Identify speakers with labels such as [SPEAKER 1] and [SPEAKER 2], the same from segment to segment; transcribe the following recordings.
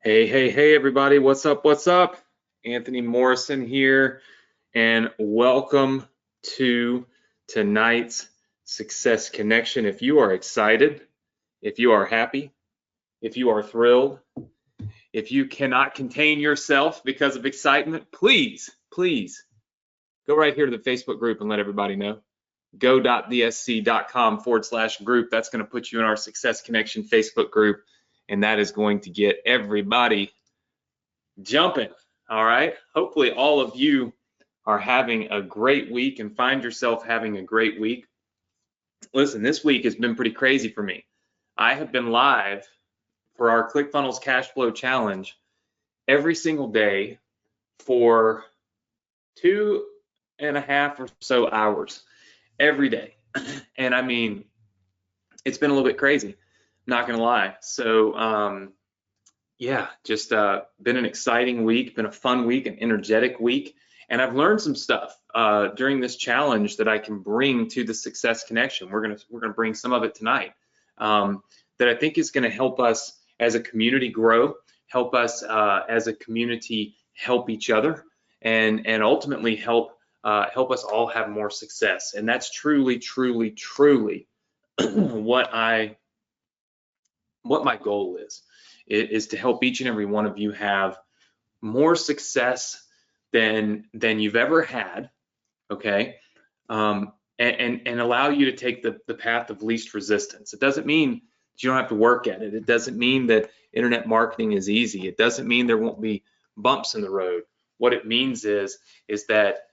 [SPEAKER 1] Hey, everybody. What's up? What's up? Anthony Morrison here, and welcome to tonight's Success Connection. If you are excited, if you are happy, if you are thrilled, if you cannot contain yourself because of excitement, please go right here to the Facebook group and let everybody know. go.dsc.com/group. That's going to put you in our Success Connection Facebook group, and that is going to get everybody jumping. All right. Hopefully all of you are having a great week and find yourself having a great week. Listen, this week has been pretty crazy for me. I have been live for our ClickFunnels Cash Flow Challenge every single day for 2.5 or so hours every day. And I mean, it's been a little bit crazy, not gonna lie. So yeah, just been an exciting week, been a fun week, an energetic week, and I've learned some stuff during this challenge that I can bring to the Success Connection. We're gonna bring some of it tonight that I think is gonna help us as a community grow, help us as a community help each other, and ultimately help us all have more success. And that's truly what my goal is to help each and every one of you have more success than you've ever had, okay? And allow you to take the path of least resistance. It doesn't mean you don't have to work at it. It doesn't mean that internet marketing is easy. It doesn't mean there won't be bumps in the road. What it means is that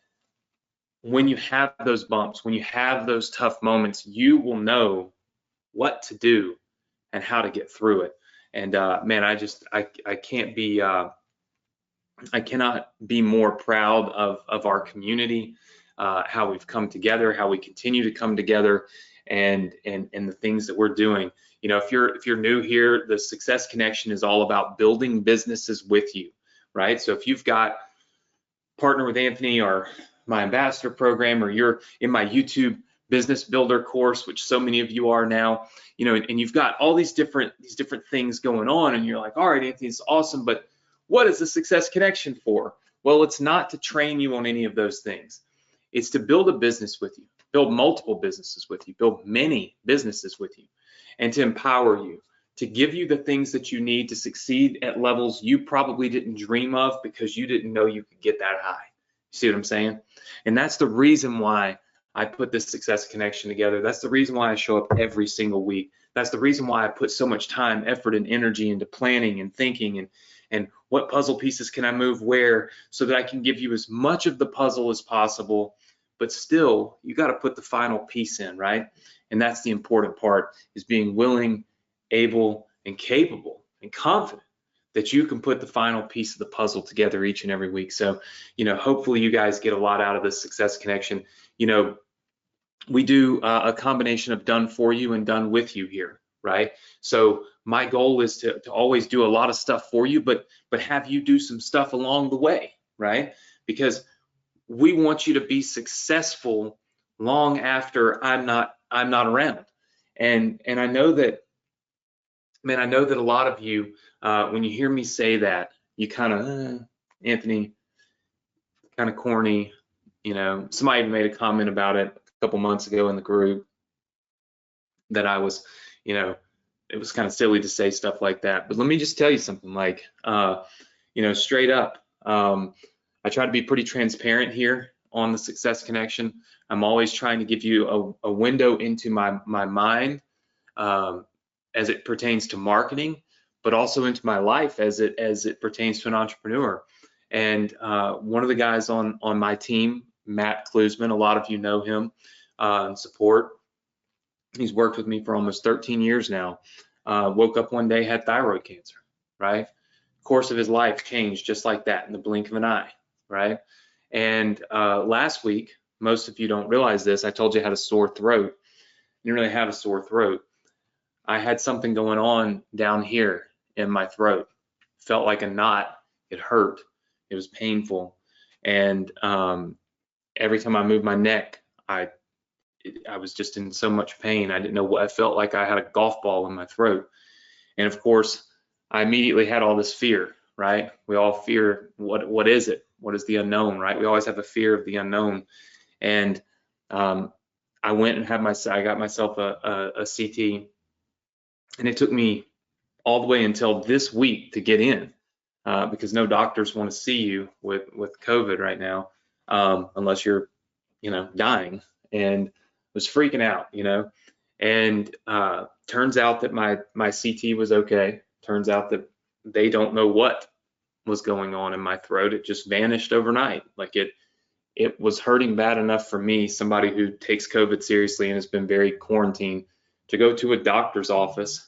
[SPEAKER 1] when you have those bumps, when you have those tough moments, you will know what to do and how to get through it. And man, I cannot be more proud of our community, how we've come together, how we continue to come together, and the things that we're doing. You know, if you're new here, the Success Connection is all about building businesses with you, right? So if you've got Partner with Anthony or my ambassador program, or you're in my YouTube business builder course, which so many of you are now, you know, and you've got all these different things going on, and you're like, all right, Anthony, it's awesome, but what is the Success Connection for? Well, it's not to train you on any of those things. It's to build a business with you, build multiple businesses with you, build many businesses with you, and to empower you, to give you the things that you need to succeed at levels you probably didn't dream of because you didn't know you could get that high. See what I'm saying? And that's the reason why I put this Success Connection together. That's the reason why I show up every single week. That's the reason why I put so much time, effort, and energy into planning and thinking and what puzzle pieces can I move where, so that I can give you as much of the puzzle as possible. But still, you got to put the final piece in, right? And that's the important part, is being willing, able, and capable and confident that you can put the final piece of the puzzle together each and every week. So, you know, hopefully you guys get a lot out of this Success Connection. You know, we do a combination of done for you and done with you here, right? So my goal is to always do a lot of stuff for you, but have you do some stuff along the way, right? Because we want you to be successful long after I'm not around. And I know that, man, I know that a lot of you, when you hear me say that, you kind of, Anthony, kind of corny. You know, somebody even made a comment about it a couple months ago in the group, that I was, you know, it was kind of silly to say stuff like that. But let me just tell you something, like, you know, straight up, I try to be pretty transparent here on the Success Connection. I'm always trying to give you a window into my mind, as it pertains to marketing, but also into my life as it pertains to an entrepreneur. And one of the guys on my team, Matt Klusman, a lot of you know him in support. He's worked with me for almost 13 years now. Woke up one day, had thyroid cancer, right? Course of his life changed just like that in the blink of an eye, right? And last week, most of you don't realize this, I told you I had a sore throat. I didn't really have a sore throat. I had something going on down here in my throat. Felt like a knot. It hurt. It was painful. And every time I moved my neck, I was just in so much pain. I didn't know what I felt like. I had a golf ball in my throat. And of course, I immediately had all this fear, right? We all fear, what is it? What is the unknown, right? We always have a fear of the unknown. And I went and I got myself a CT, and it took me all the way until this week to get in, because no doctors want to see you with COVID right now, unless you're, dying. And was freaking out, and turns out that my CT was okay. Turns out that they don't know what was going on in my throat. It just vanished overnight. Like it was hurting bad enough for me, somebody who takes COVID seriously and has been very quarantined, to go to a doctor's office,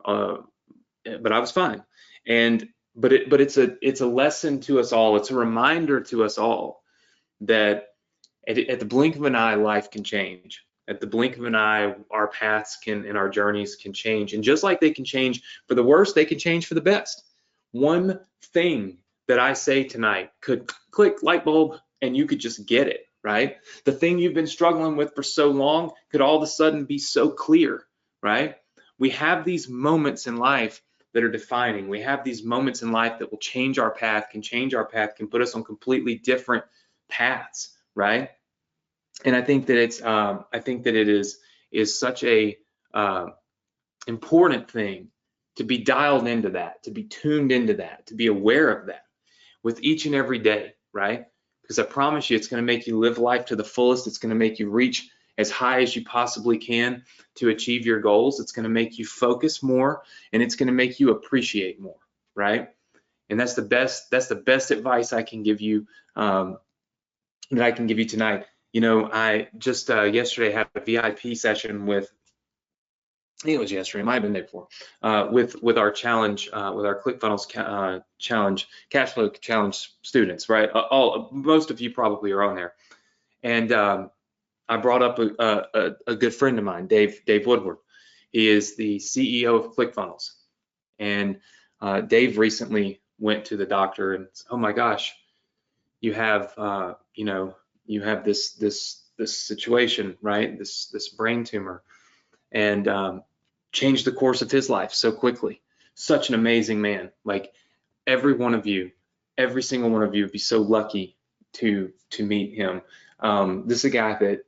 [SPEAKER 1] but I was fine. But it's a lesson to us all. It's a reminder to us all that at the blink of an eye, life can change. At the blink of an eye, our paths and our journeys can change. And just like they can change for the worse, they can change for the best. One thing that I say tonight could click light bulb and you could just get it, right? The thing you've been struggling with for so long could all of a sudden be so clear, right? We have these moments in life that are defining. We have these moments in life that will change our path, can put us on completely different paths, right? And I think that it is such a important thing to be dialed into that, to be tuned into that, to be aware of that with each and every day, right? Because I promise you, it's going to make you live life to the fullest. It's going to make you reach as high as you possibly can to achieve your goals. It's going to make you focus more, and it's going to make you appreciate more, right? And that's the best advice I can give you, tonight. I just yesterday had a VIP session with, I think it was yesterday, it might have been the day before, with our challenge, with our ClickFunnels challenge, cash flow challenge students, right? Most of you probably are on there. And I brought up a good friend of mine, Dave Woodward. He is the CEO of ClickFunnels. And Dave recently went to the doctor and said, oh my gosh, you have this situation, right? This brain tumor, and changed the course of his life so quickly. Such an amazing man. Like every single one of you would be so lucky to meet him. This is a guy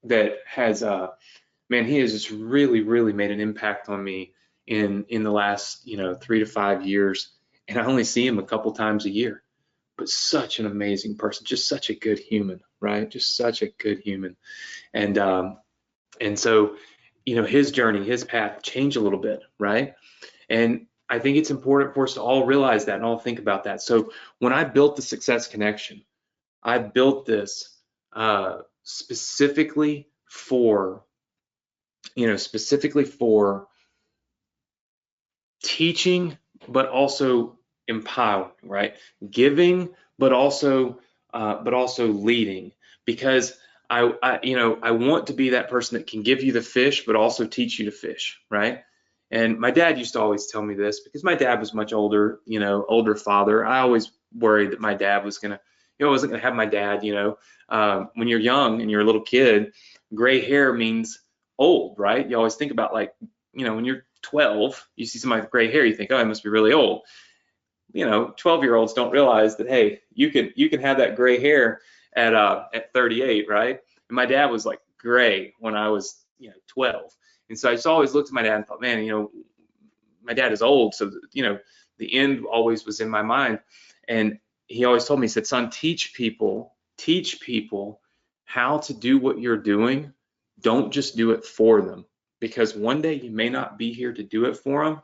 [SPEAKER 1] that has man, he has just really made an impact on me in the last 3 to 5 years, and I only see him a couple times a year. But such an amazing person, just such a good human, right? Just such a good human. And so, his journey, his path changed a little bit, right? And I think it's important for us to all realize that and all think about that. So when I built the Success Connection, I built this specifically for teaching, but also empowering, right? Giving, but also leading, because I want to be that person that can give you the fish, but also teach you to fish, right? And my dad used to always tell me this, because my dad was much older, older father. I always worried that my dad was gonna, I wasn't gonna have my dad, when you're young and you're a little kid, gray hair means old, right? You always think about, like, when you're 12, you see somebody with gray hair, you think, oh, I must be really old. 12-year-olds don't realize that, hey, you can have that gray hair at 38, right? And my dad was like gray when I was 12, and so I just always looked at my dad and thought, man, my dad is old, so the end always was in my mind. And he always told me, he said, son, teach people how to do what you're doing. Don't just do it for them, because one day you may not be here to do it for them,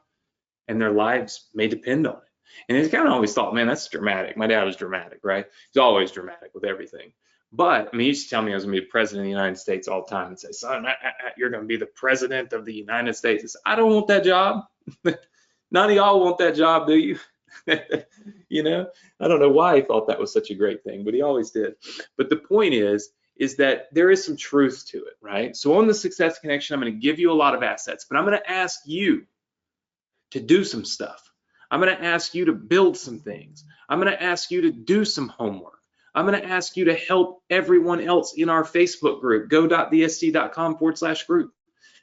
[SPEAKER 1] and their lives may depend on it. And I kind of always thought, man, that's dramatic. My dad was dramatic, right? He's always dramatic with everything. But he used to tell me I was going to be the president of the United States all the time, and say, son, you're going to be the president of the United States. I said, I don't want that job. None of y'all want that job, do you? I don't know why he thought that was such a great thing, but he always did. But the point is that there is some truth to it, right? So on the Success Connection, I'm going to give you a lot of assets, but I'm going to ask you to do some stuff. I'm going to ask you to build some things. I'm going to ask you to do some homework. I'm going to ask you to help everyone else in our Facebook group, go.thesc.com/group.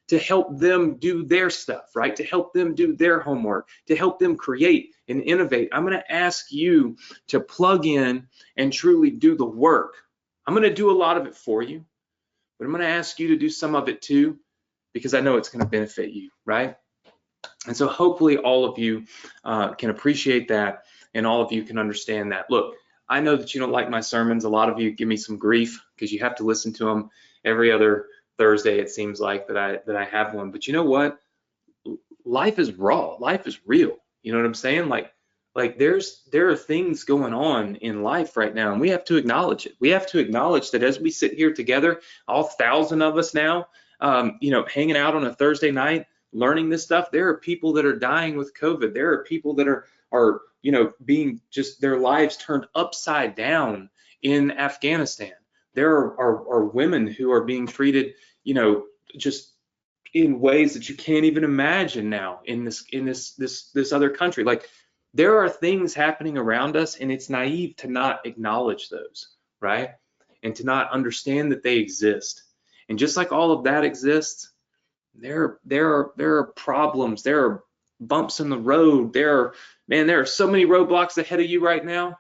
[SPEAKER 1] to help them do their stuff, right? To help them do their homework, to help them create and innovate. I'm going to ask you to plug in and truly do the work. I'm going to do a lot of it for you, but I'm going to ask you to do some of it too, because I know it's going to benefit you, right? And so hopefully all of you can appreciate that, and all of you can understand that. Look, I know that you don't like my sermons. A lot of you give me some grief because you have to listen to them every other Thursday, it seems like, that I have one. But you know what? Life is raw. Life is real. You know what I'm saying? Like there are things going on in life right now, and we have to acknowledge it. We have to acknowledge that as we sit here together, all 1,000 of us now, hanging out on a Thursday night, learning this stuff, there are people that are dying with COVID. There are people that are being just their lives turned upside down in Afghanistan. There are women who are being treated, just in ways that you can't even imagine now in this other country. Like, there are things happening around us, and it's naive to not acknowledge those, right? And to not understand that they exist. And just like all of that exists, there are problems, there are bumps in the road, there are so many roadblocks ahead of you right now.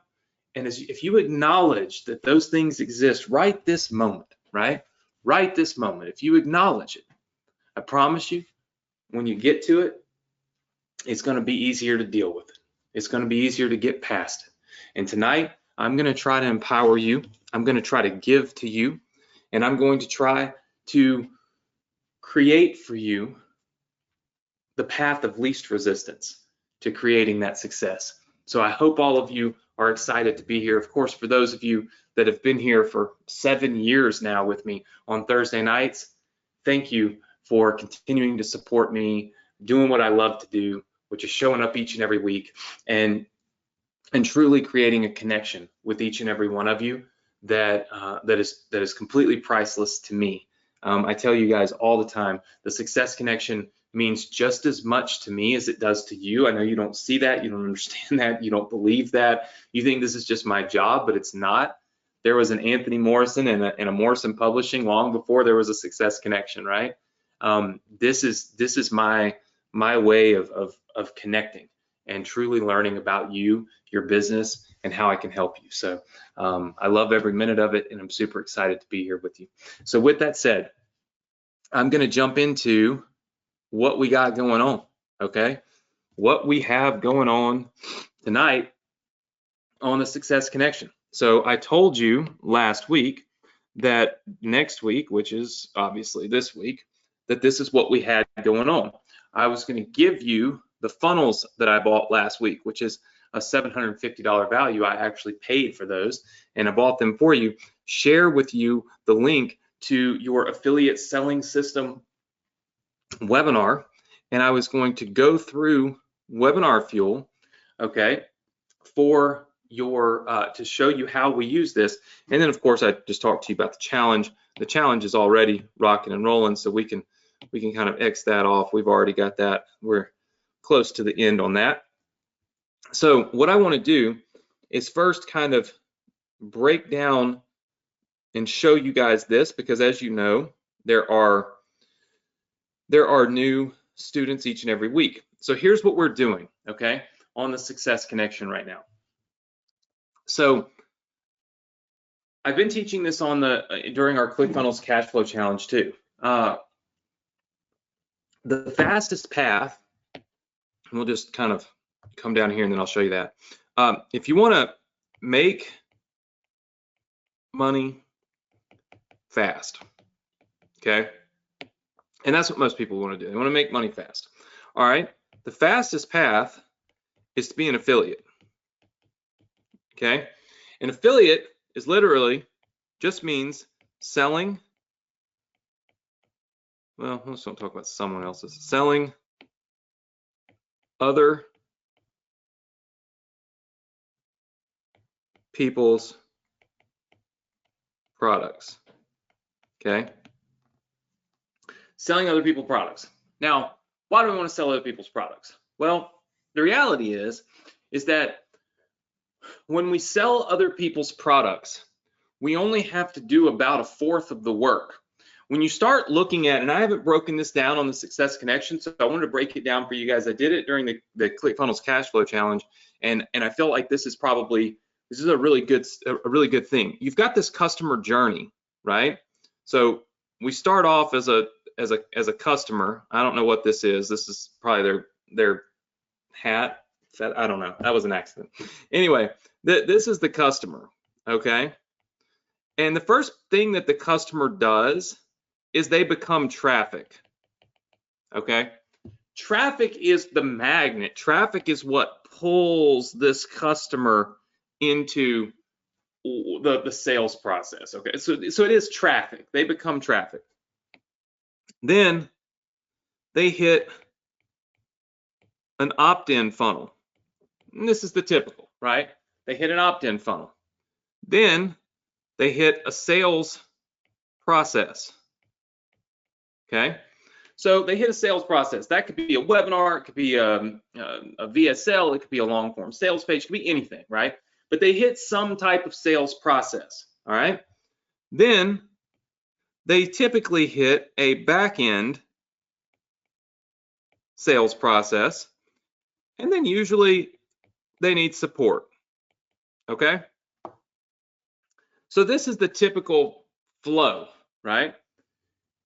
[SPEAKER 1] And if you acknowledge that those things exist right this moment, right this moment, if you acknowledge it, I promise you, when you get to it, it's going to be easier to deal with it. It's going to be easier to get past it. And tonight, I'm going to try to empower you. I'm going to try to give to you, and I'm going to try to create for you the path of least resistance to creating that success. So I hope all of you are excited to be here. Of course, for those of you that have been here for 7 years now with me on Thursday nights, thank you for continuing to support me, doing what I love to do, which is showing up each and every week and truly creating a connection with each and every one of you that is completely priceless to me. I tell you guys all the time, the Success Connection means just as much to me as it does to you. I know you don't see that, you don't understand that, you don't believe that. You think this is just my job, but it's not. There was an Anthony Morrison and a Morrison Publishing long before there was a Success Connection, right? This is my way of connecting and truly learning about you, your business, and how I can help you. So I love every minute of it, and I'm super excited to be here with you. So with that said, I'm going to jump into what we got going on, okay? What we have going on tonight on the Success Connection. So I told you last week that next week, which is obviously this week, that this is what we had going on. I was going to give you the funnels that I bought last week, which is a $750 value. I actually paid for those, and I bought them for you. Share with you the link to your affiliate selling system webinar, and I was going to go through Webinar Fuel, okay, for your to show you how we use this. And then of course I just talked to you about the challenge. The challenge is already rocking and rolling, so we can kind of X that off. We've already got that. We're close to the end on that. So what I want to do is first kind of break down and show you guys this, because as you know, there are new students each and every week. So here's what we're doing, okay, on the Success Connection right now. So I've been teaching this on during our ClickFunnels Cash Flow Challenge too. The fastest path, and we'll just kind of come down here and then I'll show you that. If you want to make money fast, okay, and that's what most people want to do. They want to make money fast. All right, the fastest path is to be an affiliate, okay? An affiliate is literally just means selling, well, let's don't talk about someone else's, selling other people's products, okay? Selling other people's products. Now, why do we want to sell other people's products? Well, the reality is that when we sell other people's products, we only have to do about 1/4 of the work. when you start looking at, and I haven't broken this down on the Success Connection, so I wanted to break it down for you guys. I did it during the ClickFunnels Cash Flow Challenge, and I feel like this is a really good thing. You've got this customer journey, right? So we start off as a customer. I don't know what this is. This is probably their hat. I don't know. That was an accident. Anyway, this is the customer, okay? And the first thing that the customer does is they become traffic, okay? Traffic is the magnet. Traffic is what pulls this customer into the sales process, okay? So it is traffic. They become traffic. Then they hit an opt-in funnel. And this is the typical, right? They hit an opt-in funnel. Then they hit a sales process, okay? So they hit a sales process. That could be a webinar, it could be a VSL, it could be a long form sales page, it could be anything, right? But they hit some type of sales process, all right? Then they typically hit a back-end sales process, and then usually they need support, okay? So this is the typical flow, right?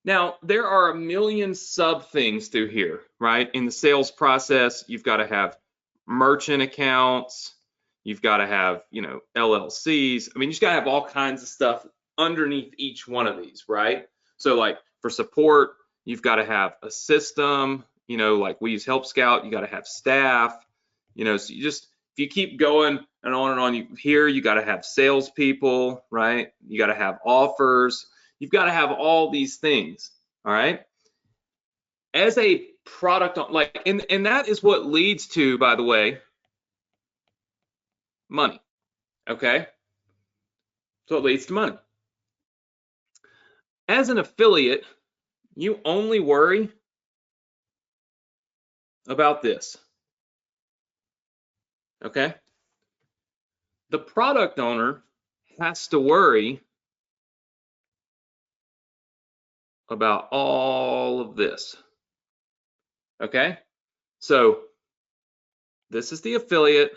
[SPEAKER 1] Now, there are a million sub things through here, right? In the sales process, you've got to have merchant accounts, you've got to have, LLCs. I mean, you just got to have all kinds of stuff underneath each one of these, right? So like for support, you've got to have a system, like we use Help Scout, you got to have staff, so if you keep going and on, you got to have salespeople, right? You got to have offers. You've got to have all these things, all right? As a product, and that is what leads to, by the way, money, okay? So it leads to money. As an affiliate, you only worry about this, okay? The product owner has to worry about all of this, okay? So this is the affiliate,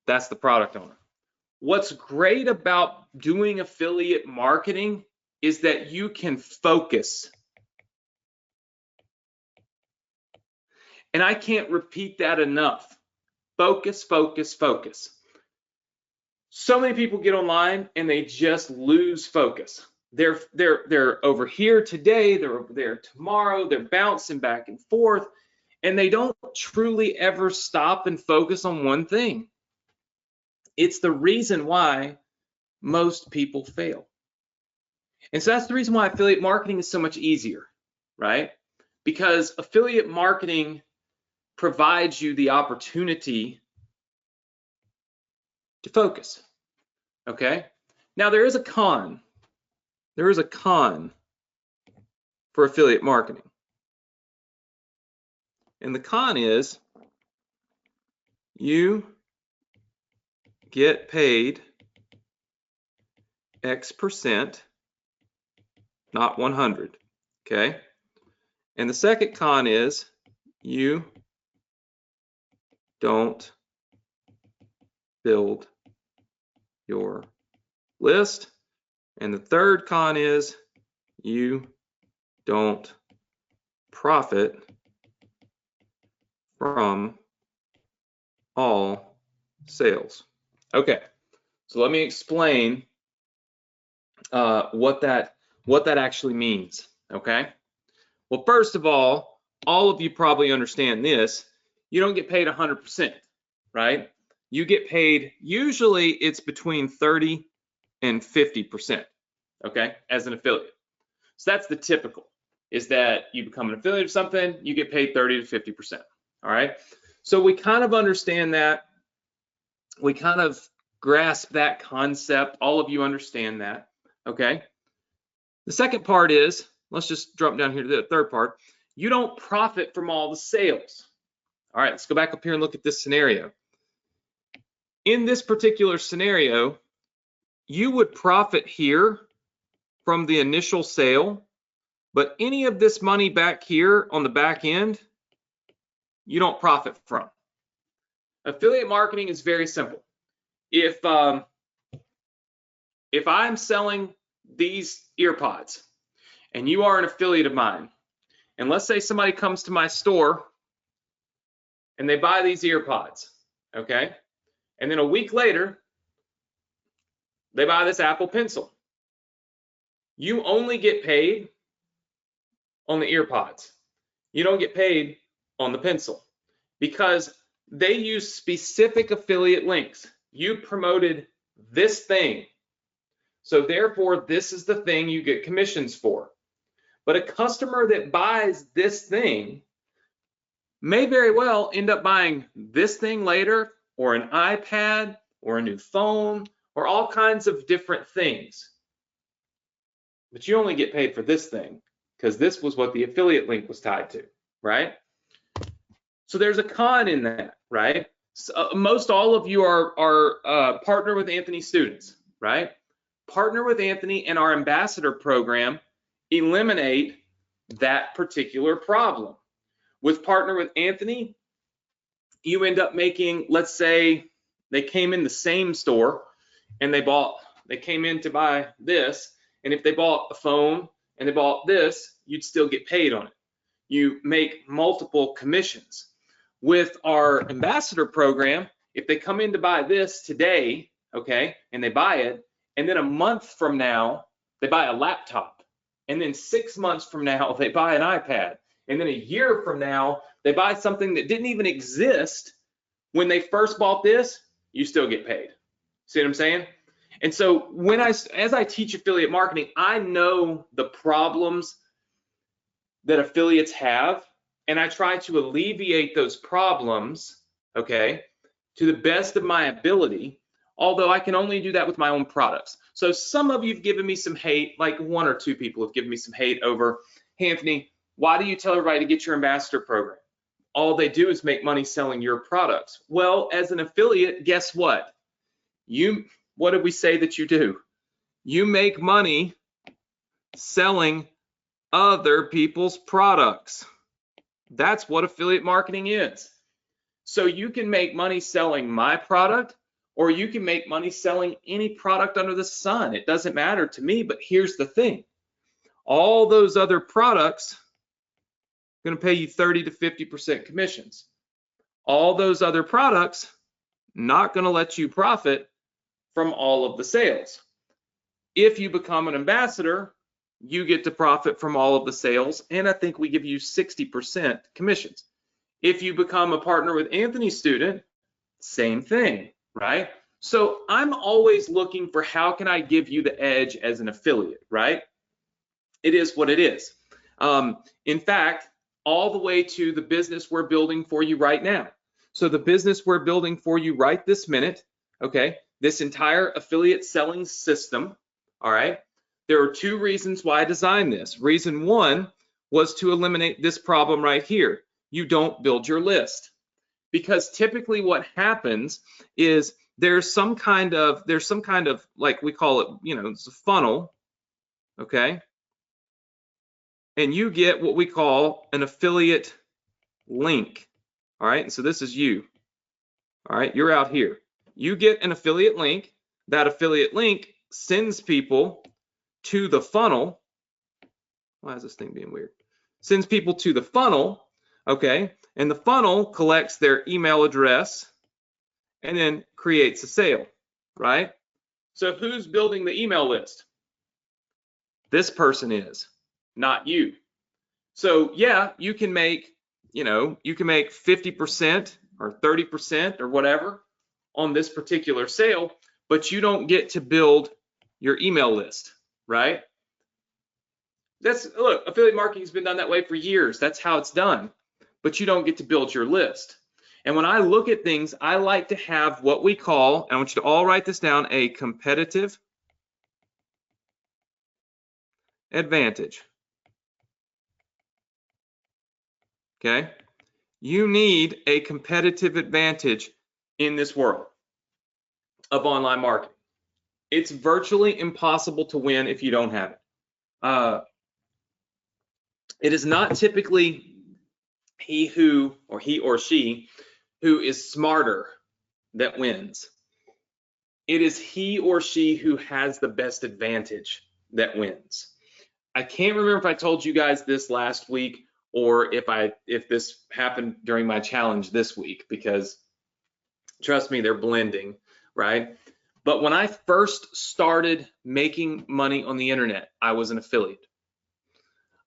[SPEAKER 1] that's the product owner. What's great about doing affiliate marketing is that you can focus. And I can't repeat that enough. Focus, focus, focus. So many people get online and they just lose focus. They're over here today, they're over there tomorrow, they're bouncing back and forth, and they don't truly ever stop and focus on one thing. It's the reason why most people fail. And so that's the reason why affiliate marketing is so much easier, right? Because affiliate marketing provides you the opportunity to focus, okay? Now there is a con. There is a con for affiliate marketing. And the con is you get paid X%, not 100, okay? And the second con is you don't build your list. And the third con is you don't profit from all sales. Okay, so let me explain what that actually means, okay? Well, first of all of you probably understand this. You don't get paid 100%, right? You get paid, usually it's between 30 and 50%, okay, as an affiliate. So that's the typical, is that you become an affiliate of something, you get paid 30 to 50%, all right? So we kind of understand that. We kind of grasp that concept. All of you understand that, okay? The second part is, let's just drop down here to the third part. You don't profit from all the sales. All right, let's go back up here and look at this scenario. In this particular scenario, you would profit here from the initial sale, But any of this money back here on the back end, you don't profit from. Affiliate marketing is very simple. If I'm selling these ear pods and you are an affiliate of mine, and let's say somebody comes to my store and they buy these ear pods, okay? And then a week later, they buy this Apple Pencil. You only get paid on the ear pods. You don't get paid on the pencil because they use specific affiliate links. You promoted this thing. So therefore, this is the thing you get commissions for. But a customer that buys this thing may very well end up buying this thing later, or an iPad, or a new phone, or all kinds of different things. But you only get paid for this thing because this was what the affiliate link was tied to, right? So there's a con in that, right? So, most all of you are Partner with Anthony students, right? Partner with Anthony and our ambassador program eliminate that particular problem. With Partner with Anthony, you end up making, let's say they came in the same store and they came in to buy this, and if they bought a phone and they bought this, you'd still get paid on it. You make multiple commissions. With our ambassador program, if they come in to buy this today, okay, and they buy it, and then a month from now, they buy a laptop, and then 6 months from now, they buy an iPad, and then a year from now, they buy something that didn't even exist when they first bought this, you still get paid. See what I'm saying? And so as I teach affiliate marketing, I know the problems that affiliates have, and I try to alleviate those problems, okay, to the best of my ability, although I can only do that with my own products. So some of you have given me some hate, like 1 or 2 people have given me some hate over, hey, Anthony, why do you tell everybody to get your ambassador program? All they do is make money selling your products. Well, as an affiliate, guess what? What did we say that you do? You make money selling other people's products. That's what affiliate marketing is. So you can make money selling my product, or you can make money selling any product under the sun. It doesn't matter to me, but here's the thing. All those other products are going to pay you 30 to 50% commissions. All those other products not going to let you profit from all of the sales. If you become an ambassador, you get to profit from all of the sales, and I think we give you 60% commissions. If you become a Partner with Anthony student, same thing, right? So I'm always looking for how can I give you the edge as an affiliate, right? It is what it is. In fact, all the way to the business we're building for you right now. So the business we're building for you right this minute, okay, this entire affiliate selling system, all right, there are 2 reasons why I designed this. Reason 1 was to eliminate this problem right here. You don't build your list. Because typically what happens is there's some kind of, like we call it, it's a funnel, okay? And you get what we call an affiliate link, all right? And so this is you, all right? You're out here. You get an affiliate link. That affiliate link sends people to the funnel. Why is this thing being weird? Sends people to the funnel, okay? And the funnel collects their email address and then creates a sale, right? So who's building the email list? This person is, not you. So yeah, you can make 50% or 30% or whatever on this particular sale, but you don't get to build your email list, right? Look, affiliate marketing has been done that way for years. That's how it's done, but you don't get to build your list. And when I look at things, I like to have what we call, and I want you to all write this down, a competitive advantage. Okay? You need a competitive advantage in this world of online marketing. It's virtually impossible to win if you don't have it. It is not typically he or she who is smarter that wins. It is he or she who has the best advantage that wins. I can't remember if I told you guys this last week or if this happened during my challenge this week, because trust me, they're blending, right? But when I first started making money on the internet, I was an affiliate.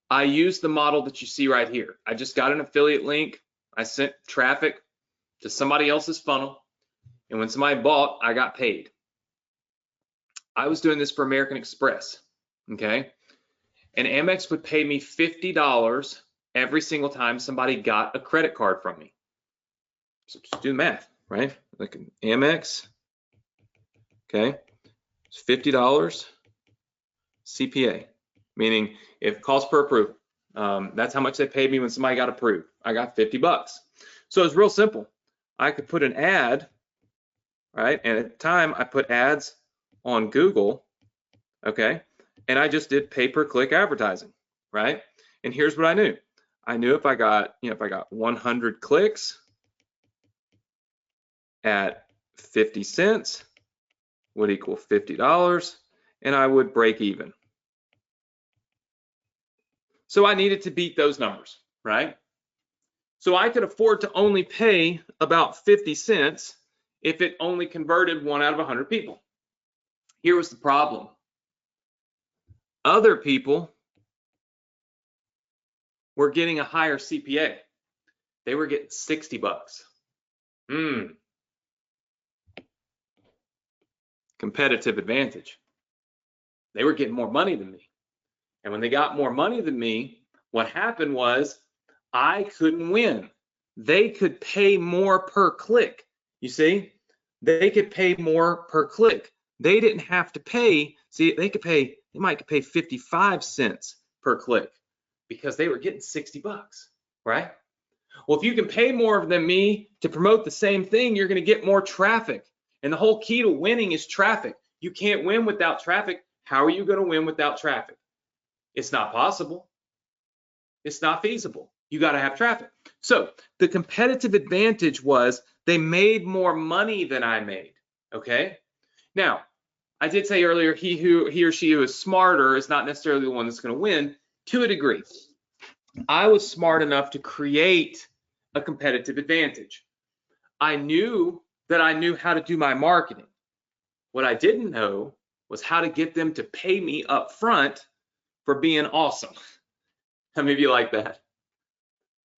[SPEAKER 1] I used the model that you see right here. I just got an affiliate link. I sent traffic to somebody else's funnel, and when somebody bought, I got paid. I was doing this for American Express, okay? And Amex would pay me $50 every single time somebody got a credit card from me. So just do the math, right? Like an Amex, okay? It's $50 CPA, meaning if cost per approval, that's how much they paid me when somebody got approved. I got 50 bucks. So it's real simple. I could put an ad, right? And at the time I put ads on Google, okay? And I just did pay-per-click advertising, right? And here's what I knew. I knew if I got 100 clicks at 50 cents would equal $50, and I would break even. So I needed to beat those numbers, right? So I could afford to only pay about 50 cents if it only converted 1 out of 100 people. Here was the problem. Other people were getting a higher CPA. They were getting 60 bucks. Competitive advantage. They were getting more money than me. And when they got more money than me, what happened was I couldn't win. They could pay more per click. You see, they could pay more per click. They didn't have to pay. See, they might pay 55 cents per click because they were getting 60 bucks, right? Well, if you can pay more than me to promote the same thing, you're going to get more traffic. And the whole key to winning is traffic. You can't win without traffic. How are you going to win without traffic? It's not possible. It's not feasible. You got to have traffic. So the competitive advantage was they made more money than I made. Okay. Now, I did say earlier, he or she who is smarter is not necessarily the one that's going to win, to a degree. I was smart enough to create a competitive advantage. I knew that I knew how to do my marketing. What I didn't know was how to get them to pay me up front for being awesome. How many of you like that?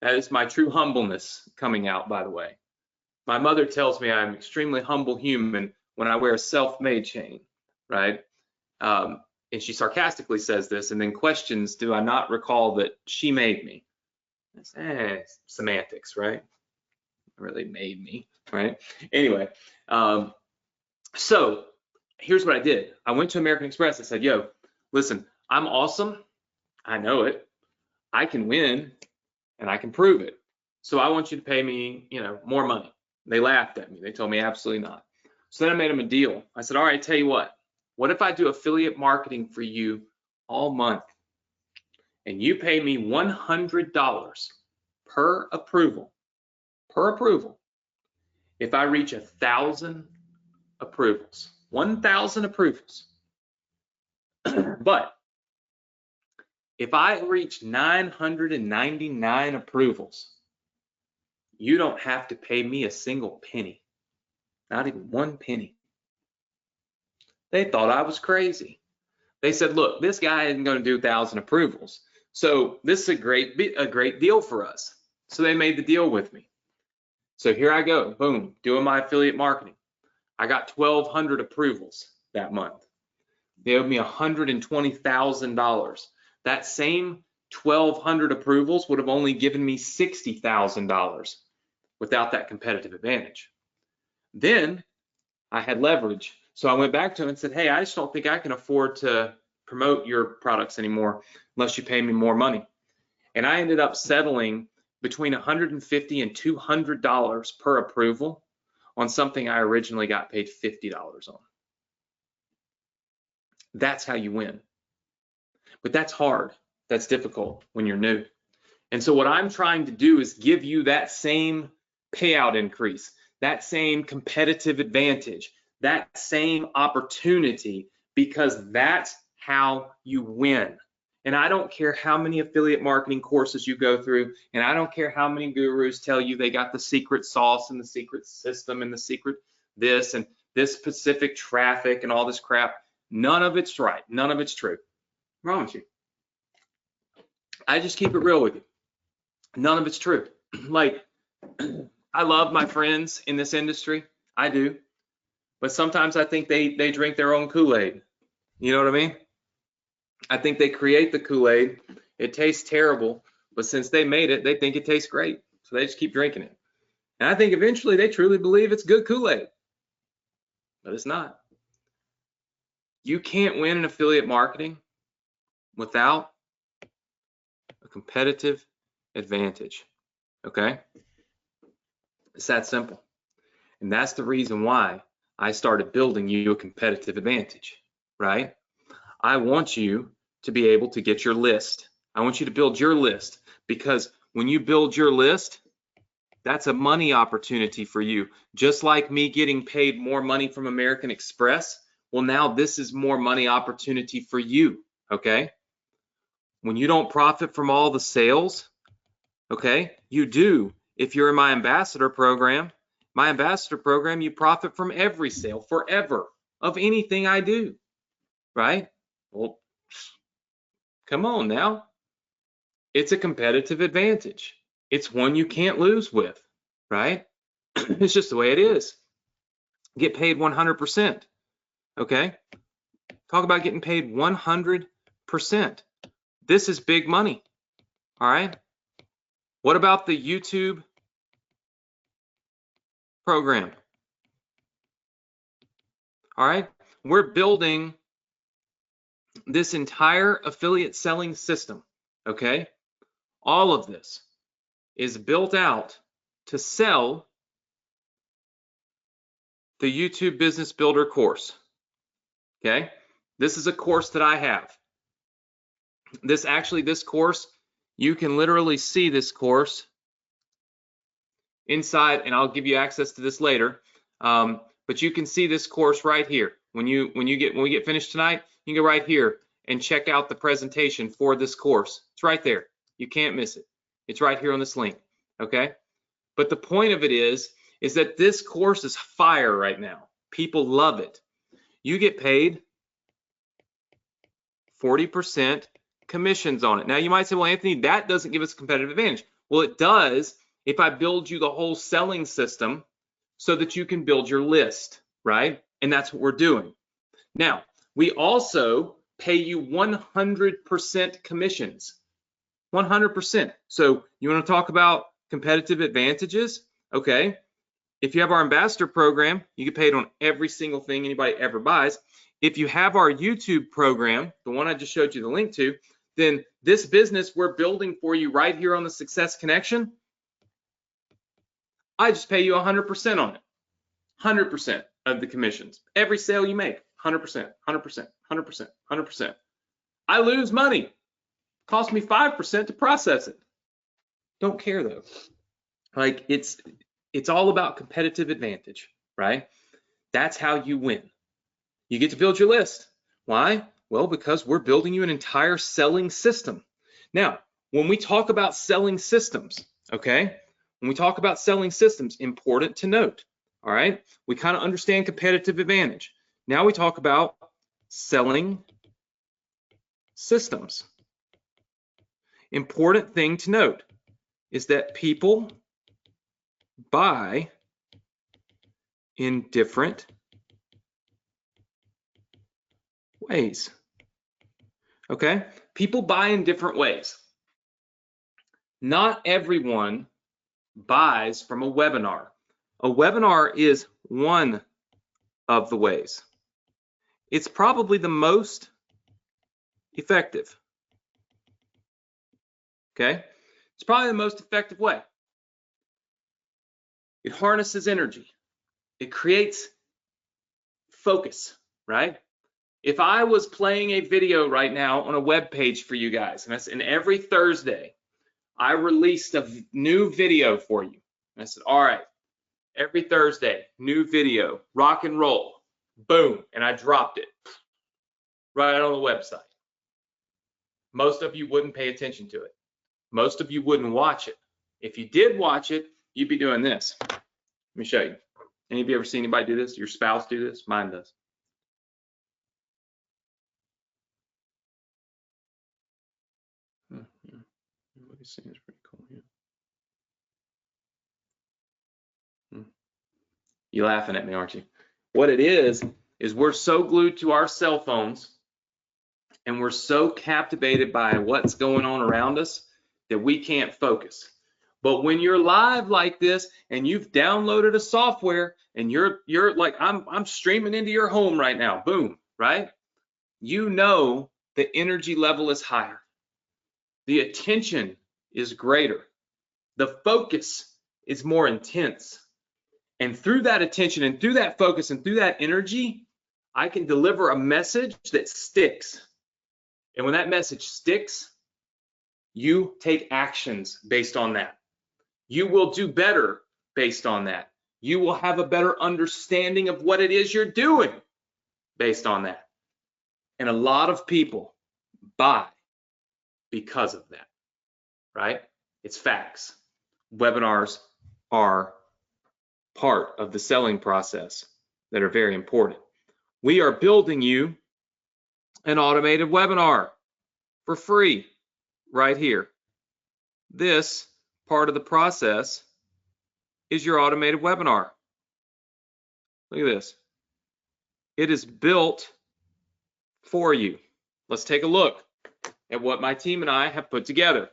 [SPEAKER 1] That is my true humbleness coming out, by the way. My mother tells me I'm an extremely humble human when I wear a self-made chain, right? And she sarcastically says this and then questions, do I not recall that she made me? It's semantics, right? Really made me, right? Anyway, so here's what I did. I went to American Express. I said, yo, listen, I'm awesome. I know it. I can win and I can prove it. So I want you to pay me, more money. They laughed at me. They told me absolutely not. So then I made them a deal. I said, all right, tell you what if I do affiliate marketing for you all month and you pay me $100 per approval, if I reach 1,000 approvals, 1,000 approvals. But if I reach 999 approvals, you don't have to pay me a single penny, not even one penny. They thought I was crazy. They said, look, this guy isn't going to do 1,000 approvals. So this is a great deal for us. So they made the deal with me. So here I go, boom, doing my affiliate marketing. I got 1,200 approvals that month. They owed me $120,000. That same 1,200 approvals would have only given me $60,000 without that competitive advantage. Then I had leverage. So I went back to him and said, hey, I just don't think I can afford to promote your products anymore unless you pay me more money. And I ended up settling between $150 and $200 per approval on something I originally got paid $50 on. That's how you win. But that's hard. That's difficult when you're new. And so what I'm trying to do is give you that same payout increase, that same competitive advantage, that same opportunity, because that's how you win. And I don't care how many affiliate marketing courses you go through, and I don't care how many gurus tell you they got the secret sauce and the secret system and the secret this and this specific traffic and all this crap. None of it's right. None of it's true. What's wrong with you? I just keep it real with you. None of it's true. Like, I love my friends in this industry. I do. But sometimes I think they drink their own Kool-Aid. You know what I mean? I think they create the Kool-Aid. It tastes terrible, but since they made it, they think it tastes great. So they just keep drinking it. And I think eventually they truly believe it's good Kool-Aid, but it's not. You can't win in affiliate marketing without a competitive advantage, okay? It's that simple. And that's the reason why I started building you a competitive advantage, right? I want you to be able to get your list. I want you to build your list, because when you build your list, that's a money opportunity for you. Just like me getting paid more money from American Express, well, now this is more money opportunity for you, okay? When you don't profit from all the sales, okay, you do. If you're in my ambassador program, you profit from every sale forever of anything I do, right? Well, come on now. It's a competitive advantage. It's one you can't lose with, right? It's just the way it is. Get paid 100%, okay? Talk about getting paid 100%. This is big money, all right? What about the YouTube program? All right, we're building this entire affiliate selling system, okay? All of this is built out to sell the YouTube Business Builder course, okay? This is a course that I have. This course, you can literally see this course inside, and I'll give you access to this later. But you can see this course right here. When we get finished tonight, you can go right here and check out the presentation for this course. It's right there. You can't miss it. It's right here on this link, okay? But the point of it is that this course is fire right now. People love it. You get paid 40% commissions on it. Now you might say, well, Anthony, that doesn't give us a competitive advantage. Well, it does if I build you the whole selling system so that you can build your list, right? And that's what we're doing. Now, we also pay you 100% commissions, 100%. So you want to talk about competitive advantages? Okay. If you have our ambassador program, you get paid on every single thing anybody ever buys. If you have our YouTube program, the one I just showed you the link to, then this business we're building for you right here on the Success Connection, I just pay you 100% on it. 100% of the commissions. Every sale you make, 100%, 100%, 100%, 100%. I lose money. Cost me 5% to process it. Don't care though. Like it's all about competitive advantage, right? That's how you win. You get to build your list. Why? Well, because we're building you an entire selling system. Now, when we talk about selling systems, okay? When we talk about selling systems, important to note, all right? We kind of understand competitive advantage. Now we talk about selling systems. Important thing to note is that people buy in different ways. Okay? People buy in different ways. Not everyone buys from a webinar. A webinar is one of the ways. It's probably the most effective. Okay? It's probably the most effective way. It harnesses energy. It creates focus, right? If I was playing a video right now on a web page for you guys, and every Thursday I released a new video for you, and I said, all right, every Thursday, new video, rock and roll, boom, and I dropped it right on the website. Most of you wouldn't pay attention to it. Most of you wouldn't watch it. If you did watch it, you'd be doing this. Let me show you. Any of you ever seen anybody do this? Your spouse do this? Mine does. What he's saying is pretty cool. Yeah. You laughing at me, aren't you? What it is we're so glued to our cell phones and we're so captivated by what's going on around us that we can't focus. But when you're live like this and you've downloaded a software and you're like, I'm streaming into your home right now, boom, right? You know the energy level is higher. The attention is greater. The focus is more intense. And through that attention and through that focus and through that energy, I can deliver a message that sticks. And when that message sticks, you take actions based on that. You will do better based on that. You will have a better understanding of what it is you're doing based on that. And a lot of people buy because of that, right? It's facts. Webinars are part of the selling process that are very important. We are building you an automated webinar for free right here. This part of the process is your automated webinar. Look at this. It is built for you. Let's take a look at what my team and I have put together.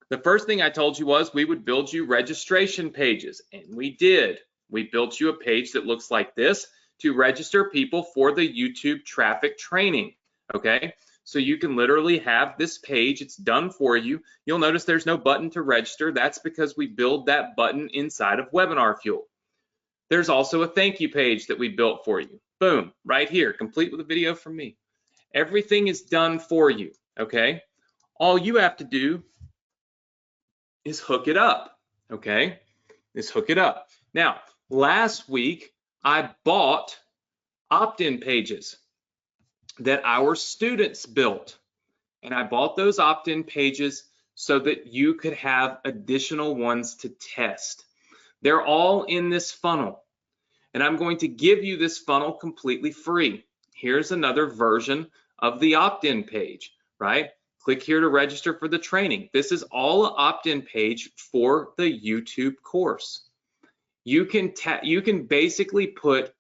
[SPEAKER 1] The first thing I told you was we would build you registration pages, and we did. We built you a page that looks like this to register people for the YouTube traffic training, okay? So you can literally have this page, it's done for you. You'll notice there's no button to register. That's because we build that button inside of Webinar Fuel. There's also a thank you page that we built for you. Boom, right here, complete with a video from me. Everything is done for you, okay? All you have to do is hook it up, okay? Is hook it up. Now, last week, I bought opt-in pages that our students built. And I bought those opt-in pages so that you could have additional ones to test. They're all in this funnel. And I'm going to give you this funnel completely free. Here's another version of the opt-in page, right? Click here to register for the training. This is all an opt-in page for the YouTube course. You can basically put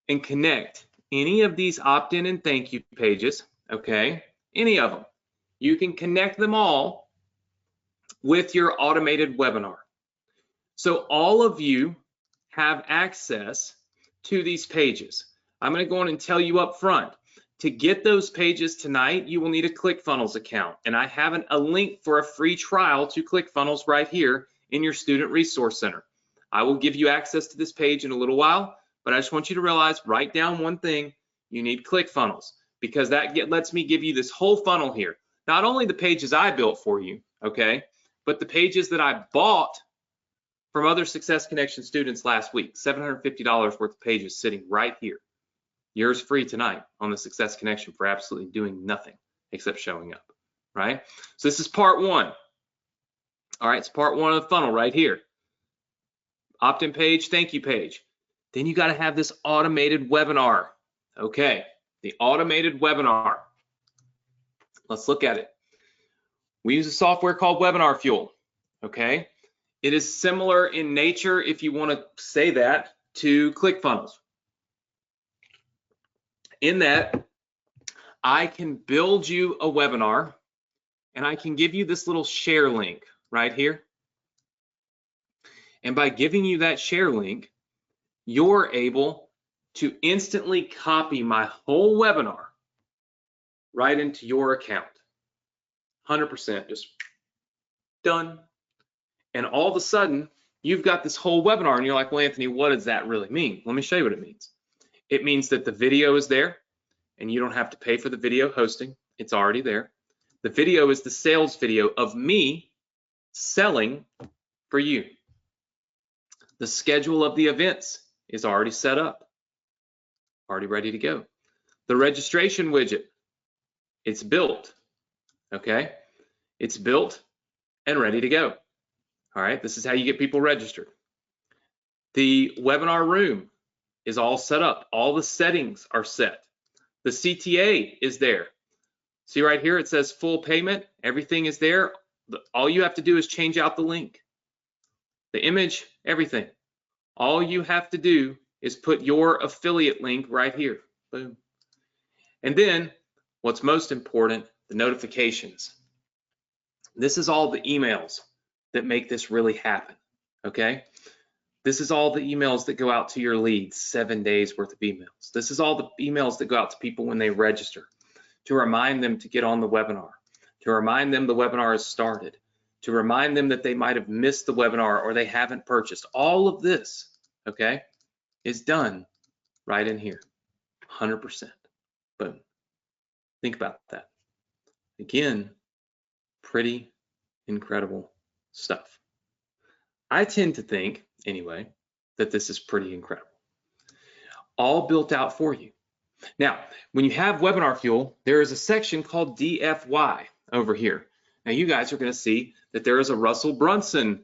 [SPEAKER 1] and connect any of these opt-in and thank you pages, okay? Any of them. You can connect them all with your automated webinar. So all of you have access to these pages. I'm going to go on and tell you up front, to get those pages tonight, you will need a ClickFunnels account. And I have a link for a free trial to ClickFunnels right here in your Student Resource Center. I will give you access to this page in a little while, but I just want you to realize, write down one thing, you need ClickFunnels, because that lets me give you this whole funnel here. Not only the pages I built for you, okay, but the pages that I bought from other Success Connection students last week, $750 worth of pages sitting right here. Yours free tonight on the Success Connection for absolutely doing nothing except showing up, right? So this is part one. All right, it's part one of the funnel right here. Opt-in page, thank you page. Then you got to have this automated webinar. Okay, the automated webinar. Let's look at it. We use a software called Webinar Fuel. Okay, it is similar in nature, if you want to say that, to ClickFunnels. In that, I can build you a webinar and I can give you this little share link right here. And by giving you that share link, you're able to instantly copy my whole webinar right into your account. 100%, just done. And all of a sudden, you've got this whole webinar and you're like, well, Anthony, what does that really mean? Let me show you what it means. It means that the video is there. and you don't have to pay for the video hosting. It's already there. The video is the sales video of me selling for you. The schedule of the events is already set up, already ready to go. The registration widget, it's built, okay? It's built and ready to go. All right, this is how you get people registered. The webinar room is all set up. All the settings are set. The CTA is there. See right here, it says full payment. Everything is there. All you have to do is change out the link, the image, everything. All you have to do is put your affiliate link right here. Boom. And then what's most important, the notifications. This is all the emails that make this really happen, okay? This is all the emails that go out to your leads, 7 days worth of emails. This is all the emails that go out to people when they register, to remind them to get on the webinar, to remind them the webinar has started, to remind them that they might have missed the webinar or they haven't purchased. All of this, okay, is done right in here, 100%. Boom. Think about that. Again, pretty incredible stuff. I tend to think, anyway, that this is pretty incredible. All built out for you. Now, when you have Webinar Fuel, there is a section called DFY over here. Now, you guys are going to see that there is a Russell Brunson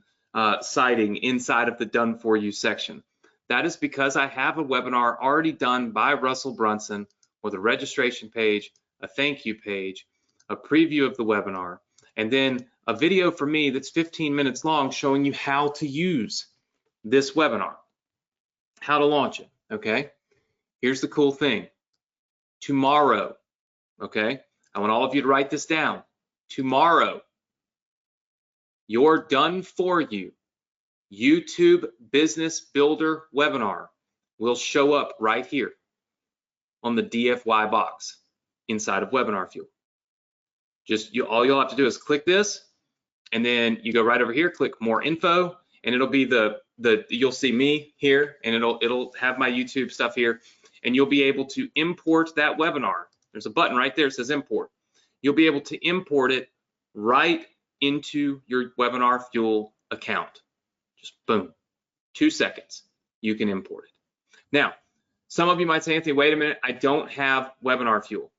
[SPEAKER 1] citing inside of the Done For You section. That is because I have a webinar already done by Russell Brunson with a registration page, a thank you page, a preview of the webinar, and then a video for me that's 15 minutes long showing you how to use this webinar, how to launch it, okay? Here's the cool thing. Tomorrow, okay? I want all of you to write this down. Tomorrow, your Done For You YouTube Business Builder webinar will show up right here on the DFY box inside of Webinar Fuel. All you'll have to do is click this, and then you go right over here, click More Info, and it'll be you'll see me here, and it'll have my YouTube stuff here, and you'll be able to import that webinar. There's a button right there that says Import. You'll be able to import it right into your Webinar Fuel account. Just boom, 2 seconds, you can import it. Now, some of you might say, Anthony, wait a minute, I don't have Webinar Fuel.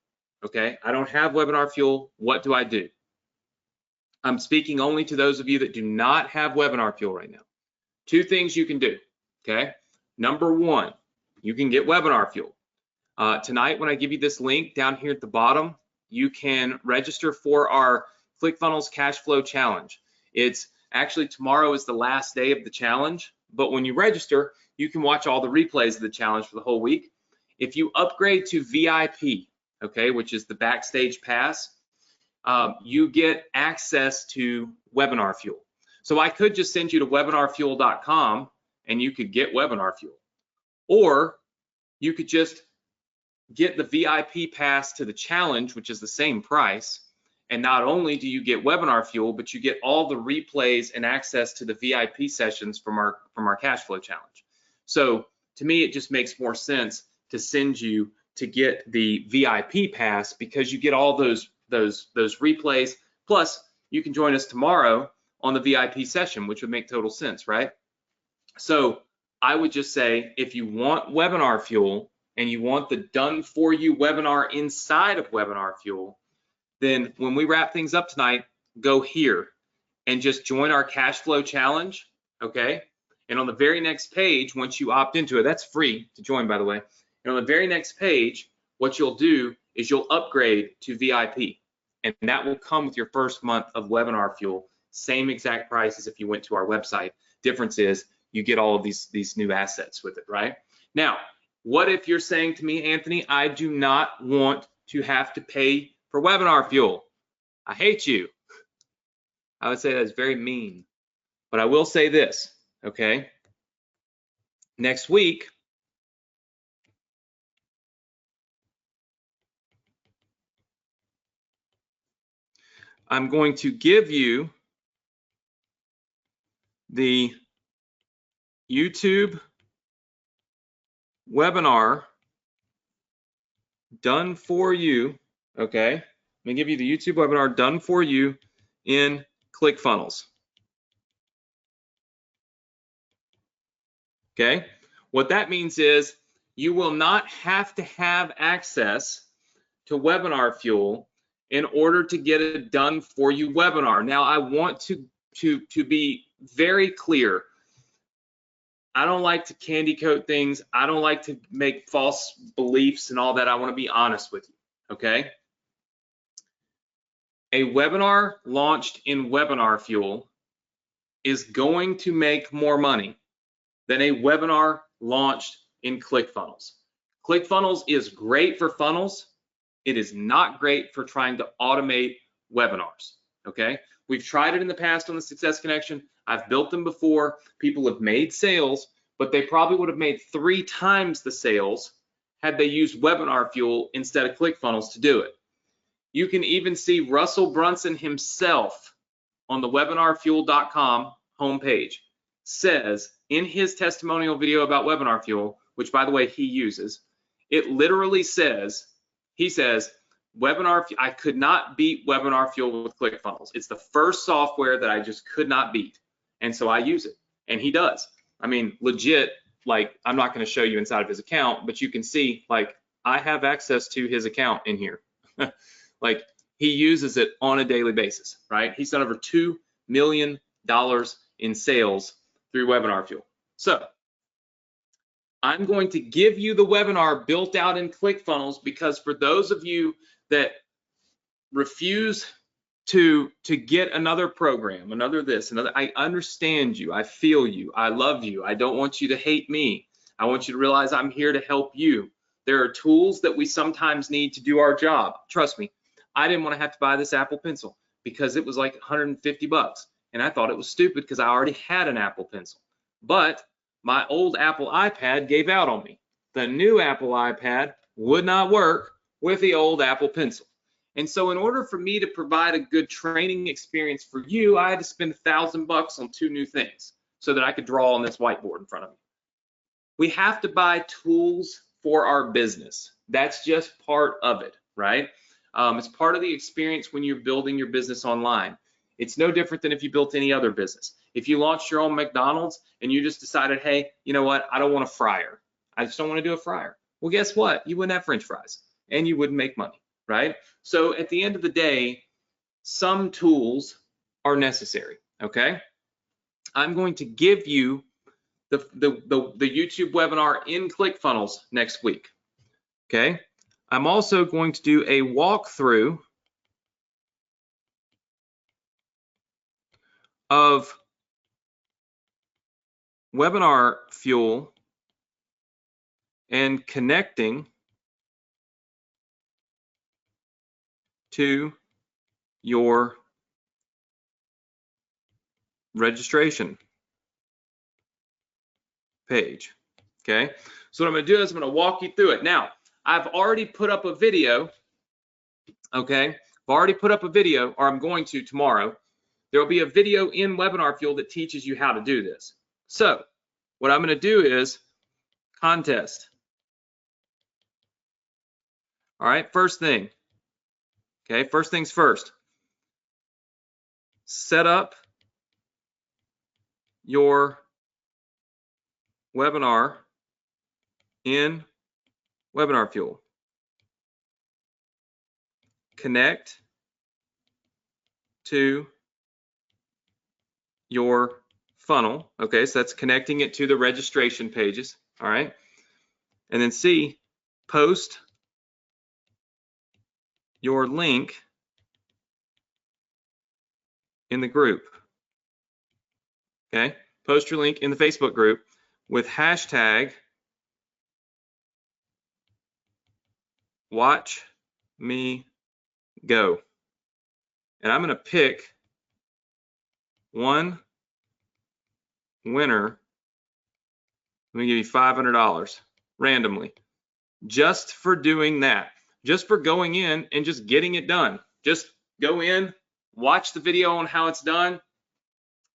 [SPEAKER 1] Okay, I don't have Webinar Fuel. What do I do? I'm speaking only to those of you that do not have Webinar Fuel right now. 2 things you can do, okay? Number 1, you can get Webinar Fuel. Tonight, when I give you this link down here at the bottom, you can register for our ClickFunnels Cash Flow Challenge. It's actually, tomorrow is the last day of the challenge, but when you register, you can watch all the replays of the challenge for the whole week. If you upgrade to VIP, okay, which is the Backstage Pass, you get access to Webinar Fuel. So I could just send you to webinarfuel.com and you could get Webinar Fuel. Or you could just get the VIP pass to the challenge, which is the same price. And not only do you get Webinar Fuel, but you get all the replays and access to the VIP sessions from our cash flow challenge. So to me, it just makes more sense to send you to get the VIP pass, because you get all those replays. Plus, you can join us tomorrow on the VIP session, which would make total sense, right? So I would just say, if you want Webinar Fuel and you want the Done For You webinar inside of Webinar Fuel, then when we wrap things up tonight, go here and just join our cash flow challenge, okay? And on the very next page, once you opt into it, that's free to join, by the way. And on the very next page, what you'll do is you'll upgrade to VIP, and that will come with your first month of Webinar Fuel. Same exact price as if you went to our website. Difference is you get all of these new assets with it, right? Now, what if you're saying to me, Anthony, I do not want to have to pay for Webinar Fuel? I hate you. I would say that's very mean, but I will say this, okay? Next week, I'm going to give you the YouTube webinar done for you, okay? Let me give you the YouTube webinar done for you in ClickFunnels. Okay? What that means is you will not have to have access to Webinar Fuel in order to get a done for you webinar. Now, I want to be very clear. I don't like to candy coat things. I don't like to make false beliefs and all that. I want to be honest with you, okay? A webinar launched in Webinar Fuel is going to make more money than a webinar launched in ClickFunnels. ClickFunnels is great for funnels. It is not great for trying to automate webinars, okay? We've tried it in the past on the Success Connection. I've built them before. People have made sales, but they probably would have made 3 times the sales had they used Webinar Fuel instead of ClickFunnels to do it. You can even see Russell Brunson himself on the webinarfuel.com homepage says in his testimonial video about Webinar Fuel, which by the way he uses, it literally says, he says, I could not beat Webinar Fuel with ClickFunnels. It's the first software that I just could not beat. And so I use it. And he does. I mean, legit, like, I'm not going to show you inside of his account, but you can see, like, I have access to his account in here. Like, he uses it on a daily basis, right? He's done over $2 million in sales through Webinar Fuel. So I'm going to give you the webinar built out in ClickFunnels because for those of you that refuse to get another program, another this, another, I understand you, I feel you, I love you, I don't want you to hate me. I want you to realize I'm here to help you. There are tools that we sometimes need to do our job. Trust me, I didn't want to have to buy this Apple Pencil because it was like 150 bucks. And I thought it was stupid because I already had an Apple Pencil. But my old Apple iPad gave out on me. The new Apple iPad would not work with the old Apple Pencil. And so in order for me to provide a good training experience for you, I had to spend $1,000 on 2 new things so that I could draw on this whiteboard in front of me. We have to buy tools for our business. That's just part of it, right? It's part of the experience when you're building your business online. It's no different than if you built any other business. If you launched your own McDonald's and you just decided, hey, you know what? I don't want a fryer. I just don't want to do a fryer. Well, guess what? You wouldn't have French fries and you wouldn't make money, right? So at the end of the day, some tools are necessary, okay? I'm going to give you the YouTube webinar in ClickFunnels next week, okay? I'm also going to do a walkthrough of Webinar Fuel and connecting to your registration page, okay? So what I'm going to do is I'm going to walk you through it. Now, I've already put up a video, okay? I've already put up a video, or I'm going to tomorrow. There will be a video in Webinar Fuel that teaches you how to do this. So what I'm going to do is contest. All right, first thing. Okay, first things first. Set up your webinar in Webinar Fuel. Connect to your funnel. Okay, so that's connecting it to the registration pages. All right, and then C, post your link in the group. Okay, post your link in the Facebook group with hashtag watch me go. And I'm going to pick one winner. Let me give you $500 randomly just for doing that, just for going in and just getting it done. Just go in, watch the video on how it's done.